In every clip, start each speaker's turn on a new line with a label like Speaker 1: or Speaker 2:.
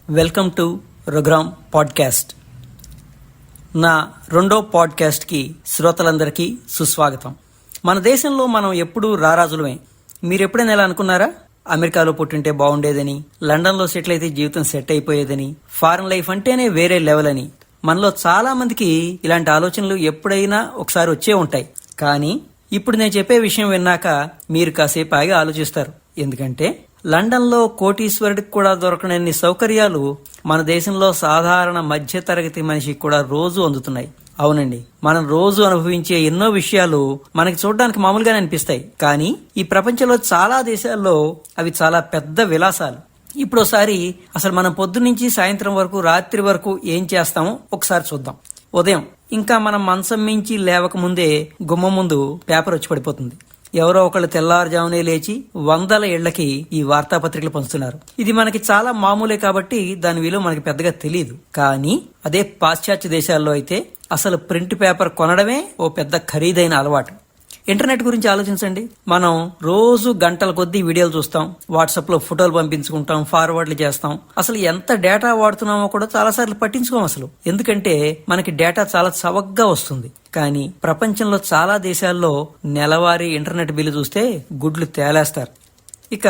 Speaker 1: Welcome to Raghuram podcast. నా రెండో పాడ్కాస్ట్కి శ్రోతలందరికీ సుస్వాగతం. మన దేశంలో మనం ఎప్పుడూ రారాజులమే. మీరు ఎప్పుడైనా ఎలా అనుకున్నారా? అమెరికాలో పుట్టింటే బాగుండేదని, లండన్లో సెటిల్ అయితే జీవితం సెట్ అయిపోయేదని, ఫారెన్ లైఫ్ అంటేనే వేరే లెవెల్ అని. మనలో చాలా మందికి ఇలాంటి ఆలోచనలు ఎప్పుడైనా ఒకసారి వచ్చే ఉంటాయి. కానీ ఇప్పుడు నేను చెప్పే విషయం విన్నాక మీరు కాసేపు ఆగి ఆలోచిస్తారు. ఎందుకంటే లండన్లో కోటీశ్వరుడికి కూడా దొరకనన్ని సౌకర్యాలు మన దేశంలో సాధారణ మధ్యతరగతి మనిషికి కూడా రోజు అందుతున్నాయి. అవునండి, మనం రోజు అనుభవించే ఎన్నో విషయాలు మనకి చూడడానికి మామూలుగానే అనిపిస్తాయి. కానీ ఈ ప్రపంచంలో చాలా దేశాల్లో అవి చాలా పెద్ద విలాసాలు. ఇప్పుడోసారి అసలు మనం పొద్దున్నుంచి సాయంత్రం వరకు, రాత్రి వరకు ఏం చేస్తామో ఒకసారి చూద్దాం. ఉదయం ఇంకా మనం మంచం మించి లేవక ముందే గుమ్మం ముందు పేపర్ వచ్చి పడిపోతుంది. ఎవరో ఒకళ్ళు తెల్లారుజామునే లేచి వందల ఇళ్లకి ఈ వార్తాపత్రికలు పంచుతున్నారు. ఇది మనకి చాలా మామూలే కాబట్టి దాని విలువ మనకి పెద్దగా తెలియదు. కానీ అదే పాశ్చాత్య దేశాల్లో అయితే అసలు ప్రింట్ పేపర్ కొనడమే ఓ పెద్ద ఖరీదైన అలవాటు. ఇంటర్నెట్ గురించి ఆలోచించండి. మనం రోజు గంటల కొద్దీ వీడియోలు చూస్తాం, వాట్సాప్ లో ఫోటోలు పంపించుకుంటాం, ఫార్వర్డ్లు చేస్తాం. అసలు ఎంత డేటా వాడుతున్నామో కూడా చాలా సార్లు పట్టించుకోం అసలు. ఎందుకంటే మనకి డేటా చాలా చవకగా వస్తుంది. కానీ ప్రపంచంలో చాలా దేశాల్లో నెలవారీ ఇంటర్నెట్ బిల్లు చూస్తే గుడ్లు తేలేస్తారు. ఇక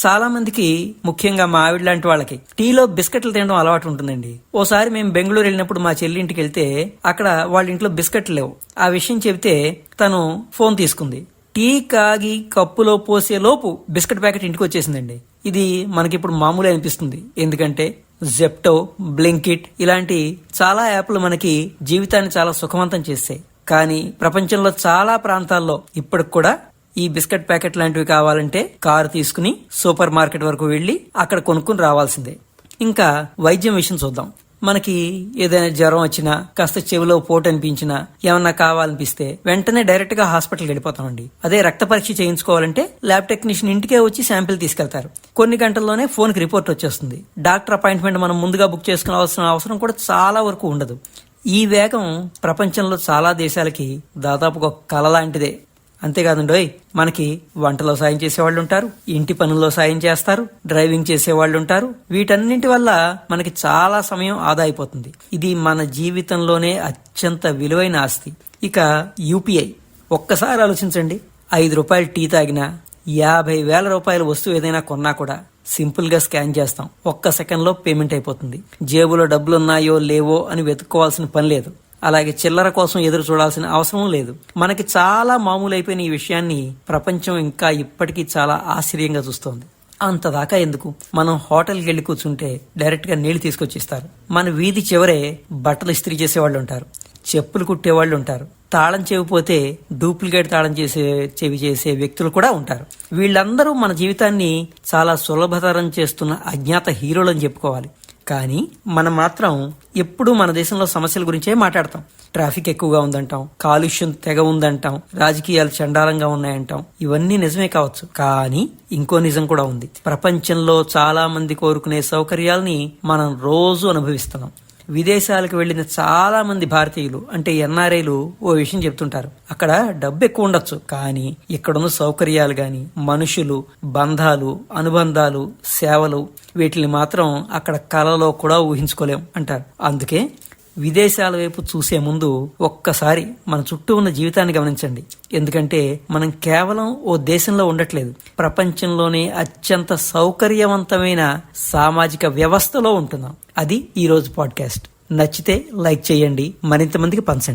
Speaker 1: చాలా మందికి, ముఖ్యంగా మా ఆవిడ లాంటి వాళ్ళకి టీలో బిస్కెట్లు తినడం అలవాటు ఉంటుందండి. ఓసారి మేము బెంగళూరు వెళ్ళినప్పుడు మా చెల్లి ఇంటికి వెళ్తే అక్కడ వాళ్ళ ఇంట్లో బిస్కెట్లు లేవు. ఆ విషయం చెబితే తను ఫోన్ తీసుకుంది. టీ కాగి కప్పులో పోసే లోపు బిస్కెట్ ప్యాకెట్ ఇంటికి వచ్చేసిందండి. ఇది మనకి ఇప్పుడు మామూలు అనిపిస్తుంది. ఎందుకంటే జెప్టో, బ్లింకిట్ ఇలాంటి చాలా యాప్లు మనకి జీవితాన్ని చాలా సుఖవంతం చేస్తాయి. కానీ ప్రపంచంలో చాలా ప్రాంతాల్లో ఇప్పటికి కూడా ఈ బిస్కెట్ ప్యాకెట్ లాంటివి కావాలంటే కారు తీసుకుని సూపర్ మార్కెట్ వరకు వెళ్లి అక్కడ కొనుక్కుని రావాల్సిందే. ఇంకా వైద్యం విషయం చూద్దాం. మనకి ఏదైనా జ్వరం వచ్చినా, కాస్త చెవిలో పోటు అనిపించినా, ఏమన్నా కావాలనిపిస్తే వెంటనే డైరెక్ట్ గా హాస్పిటల్కి వెళ్ళిపోతామండి. అదే రక్త పరీక్ష చేయించుకోవాలంటే ల్యాబ్ టెక్నీషియన్ ఇంటికే వచ్చి శాంపిల్ తీసుకెళ్తారు. కొన్ని గంటల్లోనే ఫోన్ కి రిపోర్ట్ వచ్చేస్తుంది. డాక్టర్ అపాయింట్మెంట్ మనం ముందుగా బుక్ చేసుకోవాల్సిన అవసరం కూడా చాలా వరకు ఉండదు. ఈ వేగం ప్రపంచంలో చాలా దేశాలకి దాదాపు ఒక కళ లాంటిదే. అంతేకాదండోయ్, మనకి వంటలో సాయం చేసేవాళ్ళు ఉంటారు, ఇంటి పనుల్లో సాయం చేస్తారు, డ్రైవింగ్ చేసేవాళ్ళు ఉంటారు. వీటన్నింటి వల్ల మనకి చాలా సమయం ఆదా అయిపోతుంది. ఇది మన జీవితంలోనే అత్యంత విలువైన ఆస్తి. ఇక యూపీఐ ఒక్కసారి ఆలోచించండి. 5 రూపాయలు టీ తాగినా, 50,000 రూపాయల వస్తువు ఏదైనా కొన్నా కూడా సింపుల్ గా స్కాన్ చేస్తాం. ఒక్క సెకండ్ లో పేమెంట్ అయిపోతుంది. జేబులో డబ్బులున్నాయో లేవో అని వెతుక్కోవాల్సిన పని లేదు. అలాగే చిల్లర కోసం ఎదురు చూడాల్సిన అవసరం లేదు. మనకి చాలా మామూలు అయిపోయిన ఈ విషయాన్ని ప్రపంచం ఇంకా ఇప్పటికీ చాలా ఆశ్చర్యంగా చూస్తోంది. అంతదాకా ఎందుకు, మనం హోటల్కి వెళ్ళి కూర్చుంటే డైరెక్ట్ గా నీళ్లు తీసుకొచ్చిస్తారు. మన వీధి చివరే బట్టలు ఇస్త్రీ చేసేవాళ్ళు ఉంటారు, చెప్పులు కుట్టేవాళ్ళు ఉంటారు, తాళం చెవిపోతే డూప్లికేట్ తాళం చెవి చేసే వ్యక్తులు కూడా ఉంటారు. వీళ్ళందరూ మన జీవితాన్ని చాలా సులభతరం చేస్తున్న అజ్ఞాత హీరోలు అని చెప్పుకోవాలి. కానీ మనం మాత్రం ఎప్పుడూ మన దేశంలో సమస్యల గురించే మాట్లాడతాం. ట్రాఫిక్ ఎక్కువగా ఉందంటాం, కాలుష్యం తెగ ఉందంటాం, రాజకీయాలు చండాలంగా ఉన్నాయంటాం. ఇవన్నీ నిజమే కావచ్చు, కానీ ఇంకో నిజం కూడా ఉంది. ప్రపంచంలో చాలా మంది కోరుకునే సౌకర్యాల్ని మనం రోజు అనుభవిస్తున్నాం. విదేశాలకు వెళ్లిన చాలా మంది భారతీయులు, అంటే ఎన్ఆర్ఐలు, ఓ విషయం చెప్తుంటారు. అక్కడ డబ్బు ఎక్కువ ఉండొచ్చు, కానీ ఇక్కడున్న సౌకర్యాలు గాని, మనుషులు, బంధాలు, అనుబంధాలు, సేవలు, వీటిని మాత్రం అక్కడ కలలో కూడా ఊహించుకోలేం అంటారు. అందుకే విదేశాల వైపు చూసే ముందు ఒక్కసారి మన చుట్టూ ఉన్న జీవితాన్ని గమనించండి. ఎందుకంటే మనం కేవలం ఓ దేశంలో ఉండట్లేదు, ప్రపంచంలోనే అత్యంత సౌకర్యవంతమైన సామాజిక వ్యవస్థలో ఉంటున్నాం. అది ఈ రోజు పాడ్కాస్ట్. నచ్చితే లైక్ చేయండి, మరింత మందికి పంచండి.